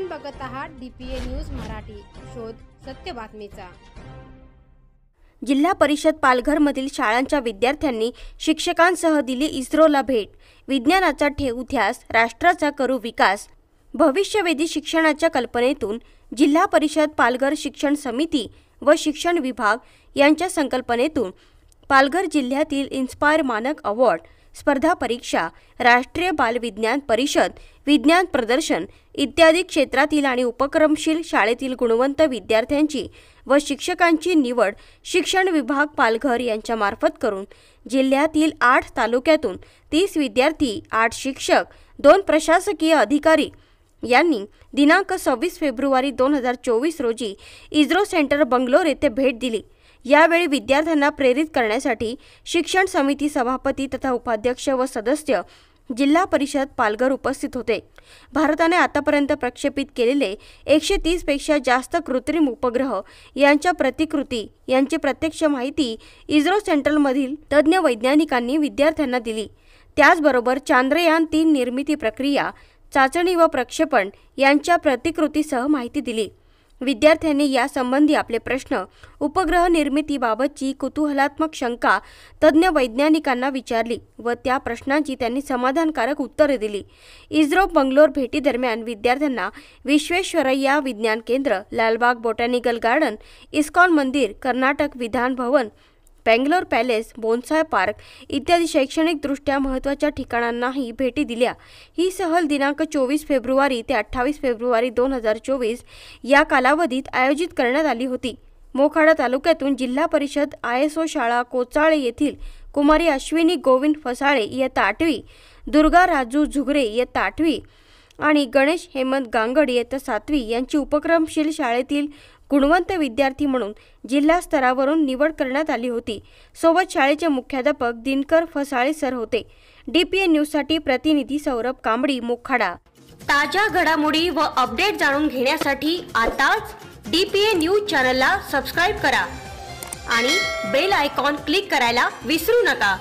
आपण बघत आहात DPA न्यूज मराठी, शोध सत्य बातमीचा। जिल्हा परिषद पालघरमधील शाळांच्या विद्यार्थ्यांनी शिक्षकांसह दिली इस्रोला भेट। विज्ञानाचा ठेवू ध्यास, राष्ट्राचा करू विकास। भविष्यवेधी शिक्षणाच्या कल्पनेतून जिल्हा परिषद पालघर शिक्षण समिती व शिक्षण विभाग यांच्या संकल्पनेतून पालघर जिल्ह्यातील इन्स्पायर मानक अवॉर्ड स्पर्धा परीक्षा, राष्ट्रीय बाल विज्ञान परिषद, विज्ञान प्रदर्शन इत्यादी क्षेत्रातील आणि उपक्रमशील शाळेतील गुणवंत विद्यार्थ्यांची व शिक्षकांची निवड शिक्षण विभाग पालघर यांच्या मार्फत करून जिल्ह्यातील 8 तालुक्यातून 30 विद्यार्थी, 8 शिक्षक, 2 प्रशासकीय अधिकारी यांनी दिनांक 26 फेब्रुवारी 2024 रोजी इस्रो सेंटर बंगलोर येथे भेट दिली। यावेळी विद्यार्थ्यांना प्रेरित करण्यासाठी शिक्षण समिती सभापती तथा उपाध्यक्ष व सदस्य जिल्हा परिषद पालघर उपस्थित होते। भारताने आतापर्यंत प्रक्षेपित केलेले 130 पेक्षा जास्त कृत्रिम उपग्रह यांच्या प्रतिकृती यांची प्रत्यक्ष माहिती इस्रो सेंट्रलमधील तज्ञ वैज्ञानिकांनी विद्यार्थ्यांना दिली। त्याचबरोबर चांद्रयान 3 निर्मिती प्रक्रिया, चाचणी व प्रक्षेपण यांच्या प्रतिकृतीसह माहिती दिली। विद्यार्थ्यांनी यासंबंधी आपले प्रश्न, उपग्रह निर्मितीबाबतची कुतूहलात्मक शंका तज्ञ वैज्ञानिकांना विचारली व त्या प्रश्नांची त्यांनी समाधानकारक उत्तरे दिली। इस्रो बंगलोर भेटीदरम्यान विद्यार्थ्यांना विश्वेश्वरय्या विज्ञान केंद्र, लालबाग बोटॅनिकल गार्डन, इस्कॉन मंदिर, Karnataka Vidhan Bhavan, Bangalore palace, bonsai park इत्यादी शैक्षणिकदृष्ट्या महत्त्वाच्या ठिकाणांनाही भेटी दिल्या। ही सहल दिनांक 24 फेब्रुवारी ते 28 फेब्रुवारी 2024 या कालावधीत आयोजित करण्यात आली होती। मोखाडा तालुक्यातून जिल्हा परिषद ISO शाळा कोचाळे येथील कुमारी अश्विनी गोविंद फसाळे इयत्ता 8वी, दुर्गा राजू झुगरे इयत्ता 8वी आणि गणेश हेमंत गांगड इयत्ता 7वी यांची उपक्रमशील शाळेतील गुणवंत विद्यार्थी म्हणून जिल्हा स्तरावरून निवड करण्यात आली होती। सोबत शाळेचे मुख्याध्यापक दिनकर फसाळे सर होते। DPA न्यूजसाठी प्रतिनिधी सौरभ कांबडी, मोखाडा। ताज्या घडामोडी व अपडेट जाणून घेण्यासाठी आताच DPA न्यूज चॅनलला सबस्क्राइब करा आणि बेल आयकॉन क्लिक करायला विसरू नका।